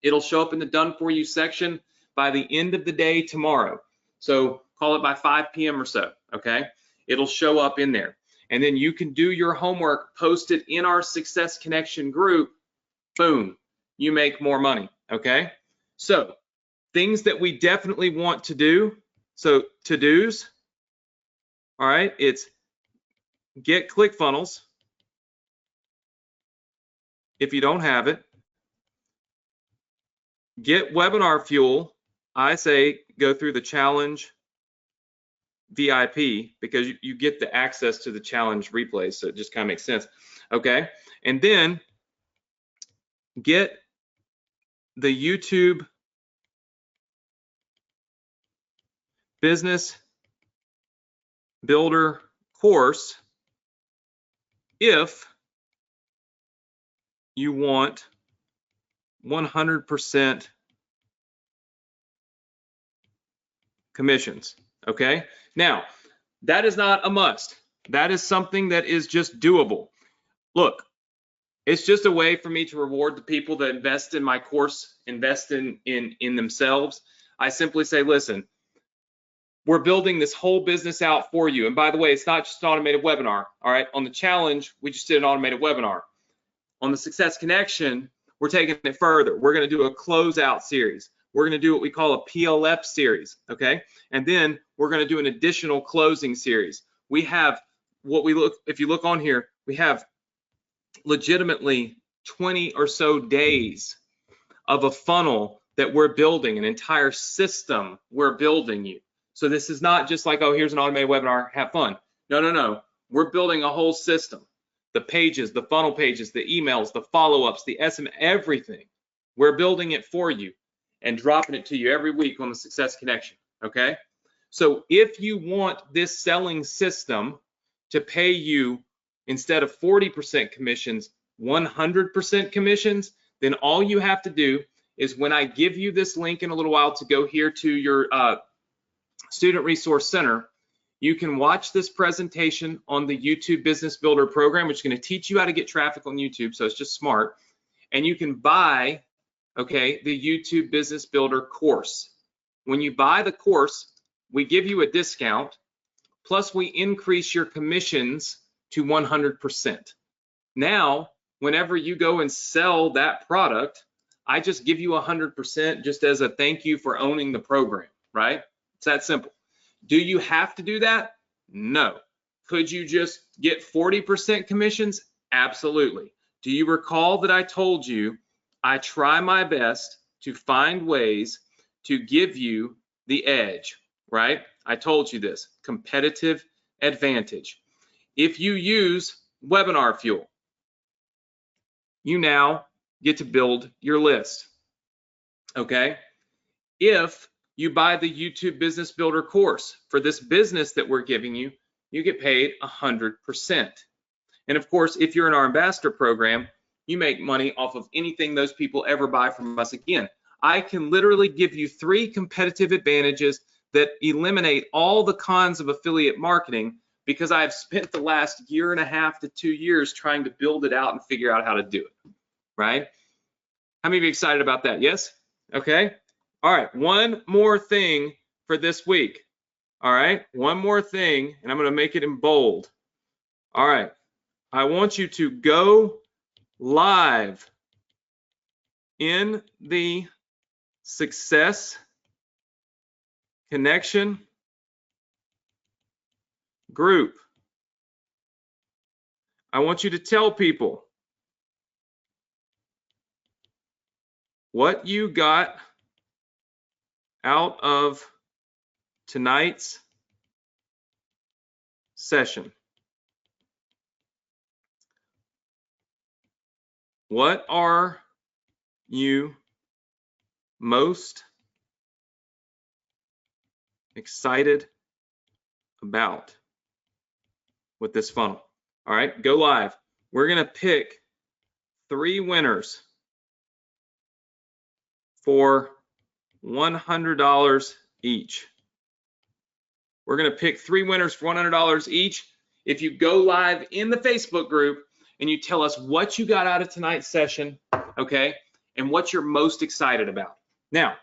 [SPEAKER 1] It'll show up in the done for you section by the end of the day tomorrow. So call it by 5 p.m. or so, okay? It'll show up in there. and then you can do your homework, post it in our Success Connection group, boom, you make more money, okay? So things that we definitely want to do, so to-dos, all right, it's get ClickFunnels if you don't have it, get Webinar Fuel. I say go through the challenge VIP because you get the access to the challenge replays, so it just kind of makes sense, okay? And then get the YouTube Business Builder course if you want 100% commissions, okay? Now, that is not a must. That is something that is just doable. Look, it's just a way for me to reward the people that invest in my course, invest in themselves. I simply say, listen, we're building this whole business out for you. And by the way, it's not just an automated webinar, all right? On the challenge, we just did an automated webinar. On the Success Connection, we're taking it further. We're gonna do a closeout series. We're gonna do what we call a PLF series, okay? And then we're gonna do an additional closing series. We have if you look on here, we have legitimately 20 or so days of a funnel that we're building, an entire system we're building you. So this is not just like, oh, here's an automated webinar, have fun. No, no, no. We're building a whole system. The pages, the funnel pages, the emails, the follow-ups, the SMS, everything. We're building it for you and dropping it to you every week on the Success Connection, okay? So if you want this selling system to pay you, instead of 40% commissions, 100% commissions, then all you have to do is when I give you this link in a little while to go here to your Student Resource Center, you can watch this presentation on the YouTube Business Builder program, which is going to teach you how to get traffic on YouTube, so it's just smart. And you can buy, okay, the YouTube Business Builder course. When you buy the course, we give you a discount, plus we increase your commissions to 100%. Now, whenever you go and sell that product, I just give you 100% just as a thank you for owning the program, right? It's that simple. Do you have to do that? No. Could you just get 40% commissions? Absolutely. Do you recall that I told you I try my best to find ways to give you the edge, right? I told you this, competitive advantage. If you use Webinar Fuel, you now get to build your list, okay? If you buy the YouTube Business Builder course for this business that we're giving you, you get paid 100%. And of course, if you're in our ambassador program, you make money off of anything those people ever buy from us. Again, I can literally give you 3 competitive advantages that eliminate all the cons of affiliate marketing because I've spent the last 1.5 to 2 years trying to build it out and figure out how to do it, right? How many of you excited about that? Yes? Okay. All right, one more thing for this week. All right, one more thing, and I'm going to make it in bold. All right, I want you to go live in the Success Connection group. I want you to tell people what you got out of tonight's session. What are you most excited about with this funnel? All right, go live. We're going to pick 3 winners for $100 each. We're going to pick 3 winners for $100 each. If you go live in the Facebook group and you tell us what you got out of tonight's session, okay, and what you're most excited about. Now,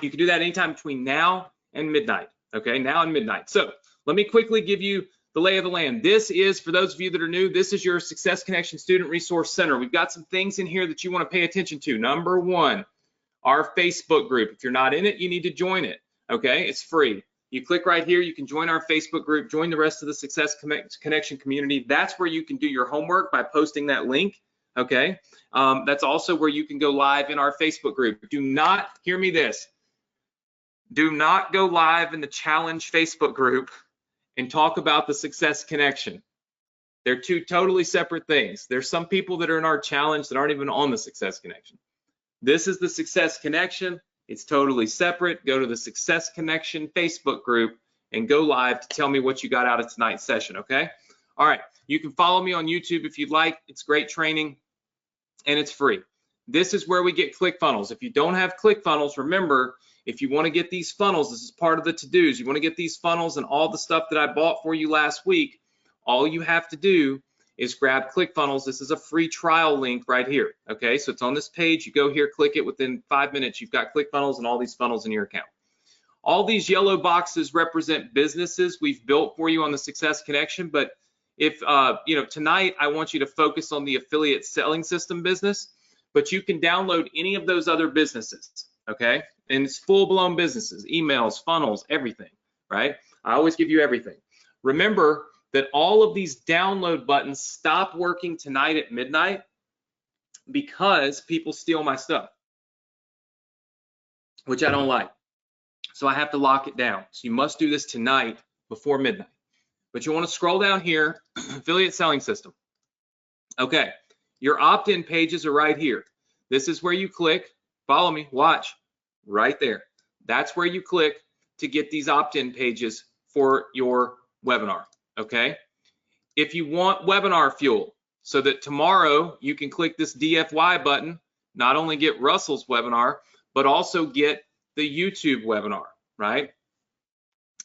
[SPEAKER 1] you can do that anytime between now and midnight, okay, now and midnight. So let me quickly give you the lay of the land. This is, for those of you that are new, this is your Success Connection Student Resource Center. We've got some things in here that you want to pay attention to. Number one, our Facebook group. If you're not in it, you need to join it, okay? It's free. You click right here, you can join our Facebook group, join the rest of the Success Connection community. That's where you can do your homework by posting that link, okay? That's also where you can go live in our Facebook group. Do not, hear me this, do not go live in the Challenge Facebook group and talk about the Success Connection. They're two totally separate things. There's some people that are in our challenge that aren't even on the Success Connection. This is the Success Connection. It's totally separate. Go to the Success Connection Facebook group and go live to tell me what you got out of tonight's session, okay? All right, you can follow me on YouTube if you'd like. It's great training and it's free. This is where we get ClickFunnels. If you don't have ClickFunnels, remember, if you want to get these funnels, this is part of the to-dos. You want to get these funnels and all the stuff that I bought for you last week, all you have to do is grab ClickFunnels. This is a free trial link right here, okay? So it's on this page. You go here, click it. Within 5 minutes, you've got ClickFunnels and all these funnels in your account. All these yellow boxes represent businesses we've built for you on the Success Connection, but if, tonight I want you to focus on the affiliate selling system business, but you can download any of those other businesses, okay? And it's full-blown businesses, emails, funnels, everything, right? I always give you everything. Remember that all of these download buttons stop working tonight at midnight because people steal my stuff, which I don't like. So I have to lock it down. So you must do this tonight before midnight. But you want to scroll down here, affiliate selling system. Okay, your opt-in pages are right here. This is where you click, follow me, watch, right there. That's where you click to get these opt-in pages for your webinar. Okay, if you want webinar fuel so that tomorrow you can click this DFY button, not only get Russell's webinar, but also get the YouTube webinar, right?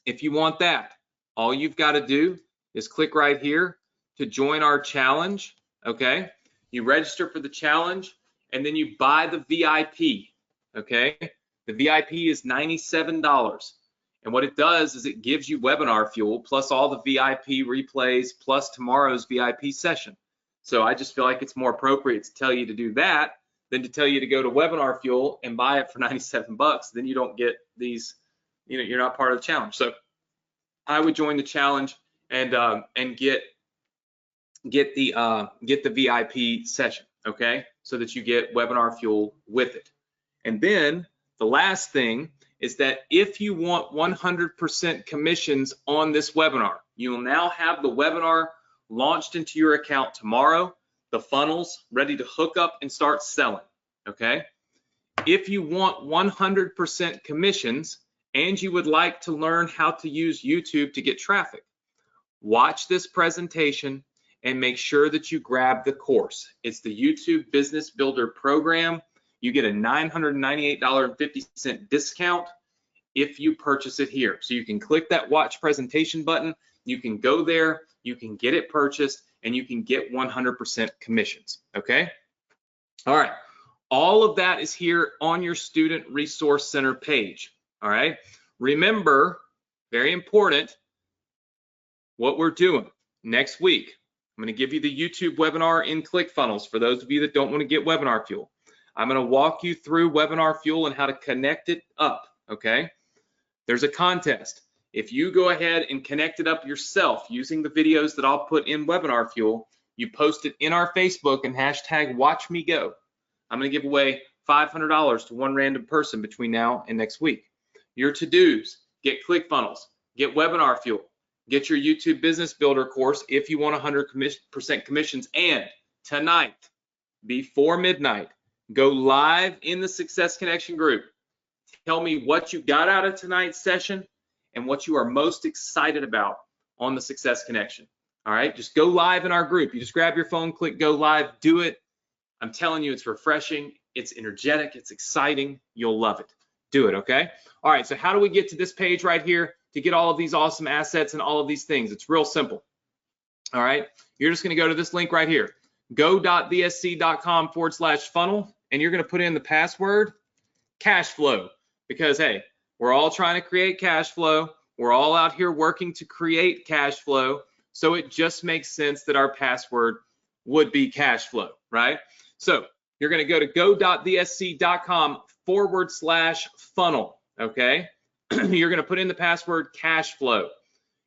[SPEAKER 1] If you want that, all you've got to do is click right here to join our challenge, okay? You register for the challenge and then you buy the VIP, okay? The VIP is $97. And what it does is it gives you webinar fuel plus all the VIP replays plus tomorrow's VIP session. So I just feel like it's more appropriate to tell you to do that than to tell you to go to webinar fuel and buy it for 97 bucks. Then you don't get these, you're not part of the challenge. So I would join the challenge and get the VIP session, okay? So that you get webinar fuel with it. And then the last thing is that if you want 100% commissions on this webinar, you will now have the webinar launched into your account tomorrow, the funnels ready to hook up and start selling, okay? If you want 100% commissions and you would like to learn how to use YouTube to get traffic, watch this presentation and make sure that you grab the course. It's the YouTube Business Builder Program. You get a $998.50 discount if you purchase it here. So you can click that watch presentation button, you can go there, you can get it purchased, and you can get 100% commissions, okay? All right, all of that is here on your Student Resource Center page, all right? Remember, very important, what we're doing next week. I'm gonna give you the YouTube webinar in ClickFunnels for those of you that don't wanna get webinar fuel. I'm going to walk you through webinar fuel and how to connect it up, okay? There's a contest. If you go ahead and connect it up yourself using the videos that I'll put in webinar fuel, you post it in our Facebook and hashtag watch me go. I'm going to give away $500 to one random person between now and next week. Your to-dos, get ClickFunnels, get webinar fuel, get your YouTube Business Builder course if you want 100% commissions, and tonight, before midnight, go live in the Success Connection group. Tell me what you got out of tonight's session and what you are most excited about on the Success Connection. All right, just go live in our group. You just grab your phone, click go live, do it. I'm telling you, it's refreshing, it's energetic, it's exciting. You'll love it. Do it, okay? All right, so how do we get to this page right here to get all of these awesome assets and all of these things? It's real simple. All right, you're just gonna go to this link right here, go.vsc.com/funnel, and you're going to put in the password cash flow, because hey, we're all trying to create cash flow. We're all out here working to create cash flow. So it just makes sense that our password would be cash flow, right? So you're going to go to go.thesc.com/funnel, okay? You're going to put in the password cash flow.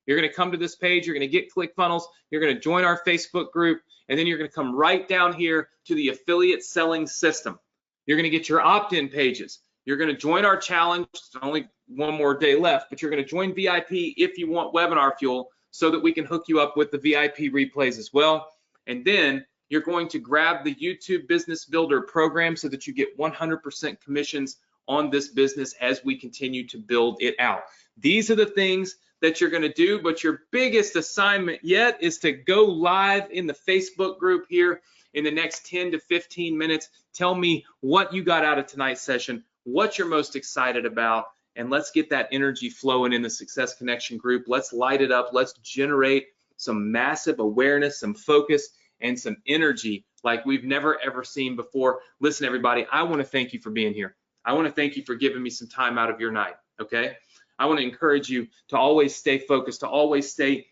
[SPEAKER 1] You're going to come to this page, you're going to get ClickFunnels, you're going to join our Facebook group, and then you're going to come right down here to the affiliate selling system. You're going to get your opt-in pages. You're going to join our challenge. There's only one more day left, but you're going to join VIP if you want webinar fuel so that we can hook you up with the VIP replays as well. And then you're going to grab the YouTube Business Builder program so that you get 100% commissions on this business as we continue to build it out. These are the things that you're going to do, but your biggest assignment yet is to go live in the Facebook group here in the next 10 to 15 minutes. Tell me what you got out of tonight's session, what you're most excited about, and let's get that energy flowing in the Success Connection group. Let's light it up. Let's generate some massive awareness, some focus, and some energy like we've never ever seen before. Listen, everybody, I want to thank you for being here. I want to thank you for giving me some time out of your night, okay? I want to encourage you to always stay focused, to always stay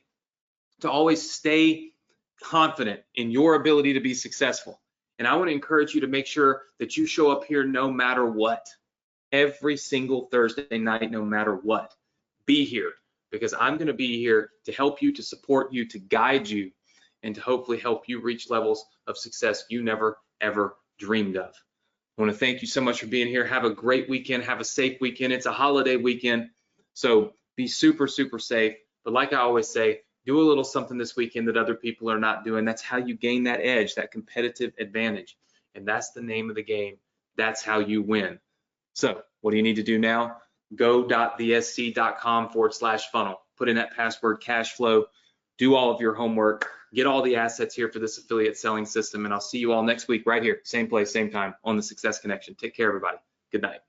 [SPEAKER 1] confident in your ability to be successful. And I want to encourage you to make sure that you show up here no matter what, every single Thursday night, no matter what. Be here, because I'm going to be here to help you, to support you, to guide you, and to hopefully help you reach levels of success you never, ever dreamed of. I want to thank you so much for being here. Have a great weekend. Have a safe weekend. It's a holiday weekend, so be super, super safe. But like I always say, do a little something this weekend that other people are not doing. That's how you gain that edge, that competitive advantage. And that's the name of the game. That's how you win. So what do you need to do now? Go.thesc.com/funnel. Put in that password cash flow. Do all of your homework. Get all the assets here for this affiliate selling system. And I'll see you all next week right here. Same place, same time on the Success Connection. Take care, everybody. Good night.